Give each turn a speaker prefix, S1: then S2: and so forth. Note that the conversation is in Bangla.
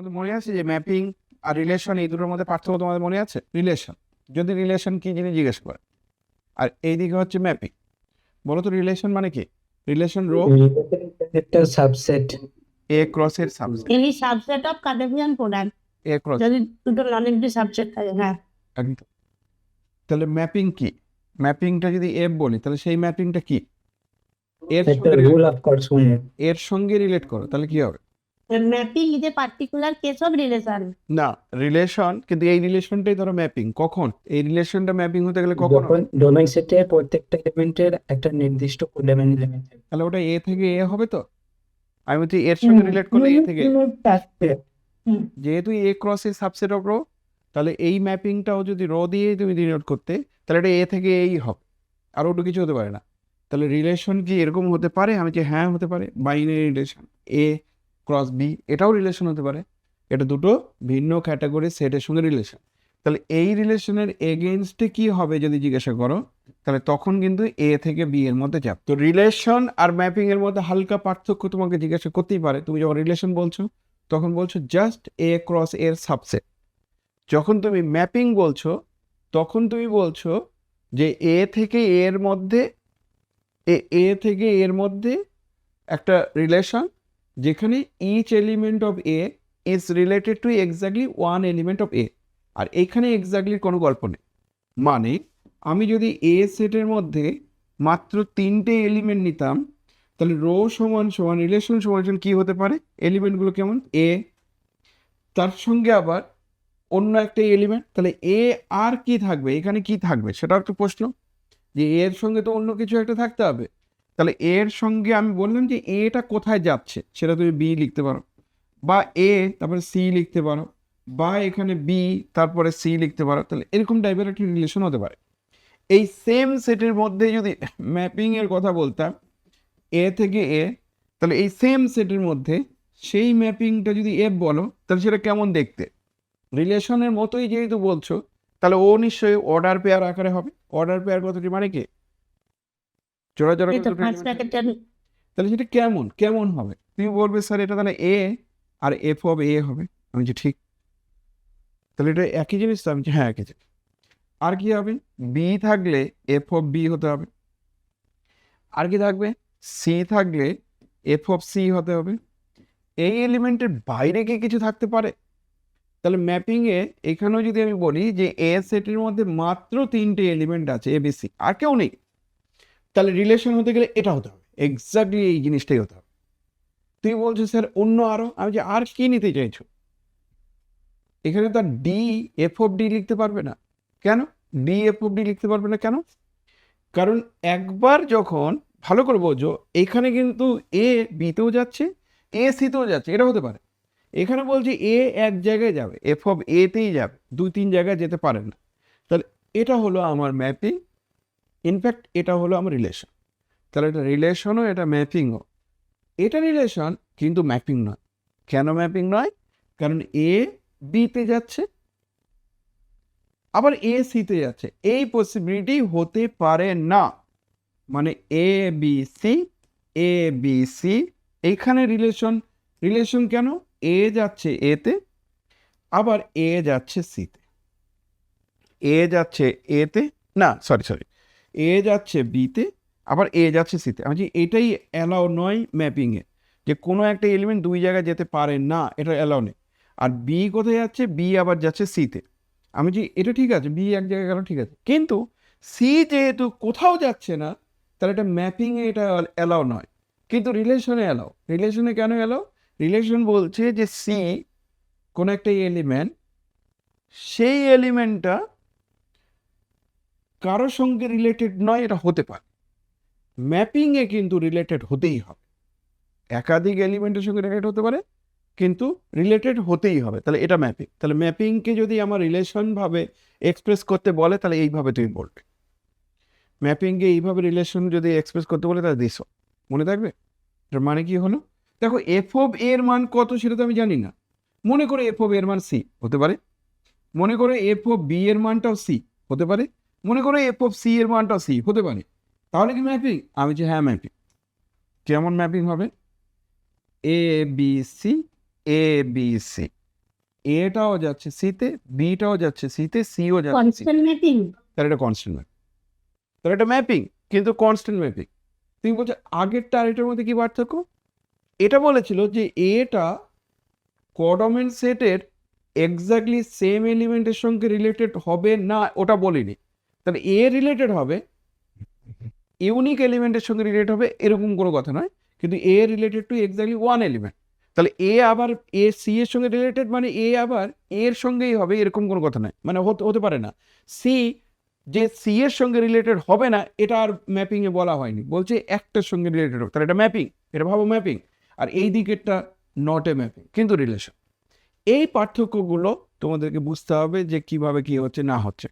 S1: তোমাদের মনে আছে যে ম্যাপিং আর রিলেশন এই দুটোর মধ্যে পার্থক্য তোমাদের মনে আছে? রিলেশন, যদি রিলেশন কি জিনিস জিজ্ঞেস করে, আর এইদিকে হচ্ছে ম্যাপিং। বলো তো রিলেশন মানে কি? রিলেশন রো
S2: একটা সাবসেট।
S1: এ ক্রস এর subset,
S3: Any subset of Cartesian product
S1: A cross.
S3: যদি দুটো নন এমপ্টি সাবসেট থাকে, হ্যাঁ।
S1: একদম। তাহলে ম্যাপিং কি? ম্যাপিংটা যদি এফ বলি তাহলে সেই ম্যাপিংটা কি? এর
S2: একটা
S1: সঙ্গে
S2: রুল অফ কর্ডসম্যান।
S1: এর সঙ্গে রিলেট করো, তাহলে কি হবে?
S3: Mapping is a particular case of relation.
S1: না, রিলেশন, কিন্তু এই রিলেশনটাই ধরো ম্যাপিং। কখন এই রিলেশনটা ম্যাপিং হতে গেলে কখন
S2: যখন ডোমেইন সেটে প্রত্যেকটা এলিমেন্টের একটা নির্দিষ্ট কোডেমেন এলিমেন্ট থাকে।
S1: তাহলে ওটা এ থেকে এ হবে। তো আমি বলছি এর সঙ্গে রিলেট করলে এ থেকে, যেহেতু A cross A subset of row, তাহলে এই ম্যাপিংটাও যদি রো দিয়ে তুমি ডিনোট করতে, তাহলে এটা এ থেকে এই হবে, আর ওটা কিছু হতে পারে না। তাহলে রিলেশন কি এরকম হতে পারে? আমি যে হ্যাঁ হতে পারে। বাইনারি রিলেশন এ ক্রস বি, এটাও রিলেশন হতে পারে। এটা দুটো ভিন্ন ক্যাটাগরি সেটের সঙ্গে রিলেশন। তাহলে এই রিলেশনের এগেনস্টে কি হবে যদি জিজ্ঞাসা করো, তাহলে তখন কিন্তু এ থেকে বি এর মধ্যে যাবে। তো রিলেশন আর ম্যাপিং এর মধ্যে হালকা পার্থক্য তোমাকে জিজ্ঞাসা করতেই পারে। তুমি যখন রিলেশন বলছো তখন বলছো জাস্ট এ ক্রস এর সাবসেট। যখন তুমি ম্যাপিং বলছো তখন তুমি বলছো যে এ থেকে এর মধ্যে, এ থেকে এর মধ্যে একটা রিলেশন যেখানে each element of A is related to exactly one element of A. আর এখানে এক্স্যাক্টলি কোনো গল্প নেই। মানে আমি যদি এ সেটের মধ্যে মাত্র 3টে এলিমেন্ট নিতাম, তাহলে রো সমান সমান রিলেশন সমান সমান কী হতে পারে? এলিমেন্টগুলো কেমন? এ, তার সঙ্গে আবার অন্য একটা এলিমেন্ট। তাহলে এ আর কি থাকবে, এখানে কি থাকবে সেটাও একটা প্রশ্ন, যে এর সঙ্গে তো অন্য কিছু একটা থাকতে হবে। তাহলে এর সঙ্গে আমি বললাম যে এটা কোথায় যাচ্ছে, সেটা তুমি বি লিখতে পারো, বা এ তারপরে সি লিখতে পারো, বা এখানে বি তারপরে সি লিখতে পারো। তাহলে এরকম টাইপের একটা রিলেশন হতে পারে। এই সেম সেটের মধ্যে যদি ম্যাপিং এর কথা বলতাম এ থেকে এ, তাহলে এই সেম সেটের মধ্যে সেই ম্যাপিংটা যদি এফ বলো তাহলে সেটা কেমন দেখতে? রিলেশনের মতোই যেহেতু বলছো, তাহলে ও নিশ্চয়ই অর্ডার পেয়ার আকারে হবে। অর্ডার পেয়ার কথাটি মানে কি? জোড়া জোড়া করে
S3: এই তো
S1: দুটো
S3: ফার্স্ট
S1: element হবে।
S3: ব্র্যাকেটের
S1: তাহলে সেটা কেমন কেমন হবে? তুমি বলবে স্যার এটা তাহলে এ আর এফ অফ এ হবে। আমি যে ঠিক, তাহলে এটা একই জিনিস তো? আমি যে হ্যাঁ একই জিনিস। আর কি হবে? বি থাকলে এফ অফ বি হতে হবে। আর কি থাকবে? সি থাকলে এফ অফ সি হতে হবে। এই এলিমেন্টের বাইরে কি কিছু থাকতে পারে? তাহলে ম্যাপিংয়ে এখানেও যদি আমি বলি যে এ সেটের মধ্যে মাত্র 3টে এলিমেন্ট আছে, এ বি সি, আর কেউ নেই, তাহলে রিলেশন হতে গেলে এটা হতে হবে, এক্স্যাক্টলি এই জিনিসটাই হতে হবে। তুই বলছো স্যার অন্য আরো, আমি যে আর কি নিতে চাইছো? এখানে তার ডি এফ অফ ডি লিখতে পারবে না কেন? ডি এফ অফ ডি লিখতে পারবে না কেন? কারণ একবার যখন, ভালো করে বোঝো, এখানে কিন্তু এ বিতেও যাচ্ছে, এ সিতেও যাচ্ছে, এটা হতে পারে। এখানে বলছি এ এক জায়গায় যাবে, এফ অফ এতেই যাবে, 2-3 জায়গায় যেতে পারে না। তাহলে এটা হলো আমার ম্যাপিং, ইনফ্যাক্ট এটা হলো আমার রিলেশন। তাহলে এটা রিলেশনও, এটা ম্যাপিংও। এটা রিলেশন কিন্তু ম্যাপিং নয়। কেন ম্যাপিং নয়? কারণ এ বিতে যাচ্ছে আবার এ সিতে যাচ্ছে, এই পসিবিলিটি হতে পারে না। মানে A B C, A B C, এইখানে রিলেশন। রিলেশন কেন? এ যাচ্ছে এতে, আবার এ যাচ্ছে সিতে, এ যাচ্ছে এতে, না সরি, এ যাচ্ছে বিতে, আবার এ যাচ্ছে সিতে। আমি যে এটাই অ্যালাউ নয় ম্যাপিংয়ে, যে কোনো একটা এলিমেন্ট 2 জায়গায় যেতে পারে না, এটা অ্যালাউ নেই। আর বি কোথায় যাচ্ছে? বি আবার যাচ্ছে সিতে। আমি যে এটা ঠিক আছে, বি এক জায়গায় গেল ঠিক আছে, কিন্তু সি যেহেতু কোথাও যাচ্ছে না, তাহলে এটা ম্যাপিংয়ে এটা অ্যালাউ নয়, কিন্তু রিলেশনে অ্যালাউ। রিলেশনে কেন অ্যালাউ? রিলেশন বলছে যে সি কোনো একটা এলিমেন্ট, সেই এলিমেন্টটা কারো সঙ্গে রিলেটেড নয়, এটা হতে পারে। ম্যাপিংয়ে কিন্তু রিলেটেড হতেই হবে, একাধিক এলিমেন্টের সঙ্গে রিলেটেড হতে পারে, কিন্তু রিলেটেড হতেই হবে। তাহলে এটা ম্যাপিং। তাহলে ম্যাপিংকে যদি আমার রিলেশনভাবে এক্সপ্রেস করতে বলে তাহলে এইভাবে তুমি বলবে। ম্যাপিংকে এইভাবে রিলেশন যদি এক্সপ্রেস করতে বলে তাহলে দিস, মনে থাকবে। এটার মানে কি হলো? দেখো এফ অফ এর মান কত সেটা তো আমি জানি না। মনে করে এফ অফ এর মান সি হতে পারে, মনে করে এফ অফ বি এর মানটাও সি হতে পারে, মনে করে এফ অফ সি এর মানটাও সি হতে পারে। তাহলে কি ম্যাপিং? আমি যে হ্যাঁ ম্যাপিং। কেমন ম্যাপিং হবে? A B C, A B C, এটাও যাচ্ছে সিতে, বিটাও যাচ্ছে সিতে, সিও যাচ্ছে সিতে।
S3: Constant mapping.
S1: তাহলে এটা কনস্ট্যান্ট ম্যাপিং, তাহলে এটা ম্যাপিং কিন্তু কনস্ট্যান্ট ম্যাপিং। তুমি বলছো আগেরটা আর এটার মধ্যে কি পার্থক্য? এটা বলেছিল যে এটা কোডমেন সেটের এক্স্যাক্টলি সেম এলিমেন্টের সঙ্গে রিলেটেড হবে না, ওটা বলিনি। তাহলে এ রিলেটেড হবে, ইউনিক এলিমেন্টের সঙ্গে রিলেটেড হবে এরকম কোনো কথা নয়, কিন্তু A related to exactly one element. তাহলে এ আবার এ সি এর সঙ্গে রিলেটেড মানে এ আবার এর সঙ্গেই হবে এরকম কোনো কথা নয়, মানে হতে পারে না। সি যে সি এর সঙ্গে রিলেটেড হবে না এটা আর ম্যাপিংয়ে বলা হয়নি, বলছে একটার সঙ্গে রিলেটেড হোক, তাহলে এটা ম্যাপিং, এটা ভাবো ম্যাপিং। আর এই দিকেরটা নট এ ম্যাপিং কিন্তু রিলেশন। এই পার্থক্যগুলো তোমাদেরকে বুঝতে হবে যে কিভাবে কি হচ্ছে না হচ্ছে।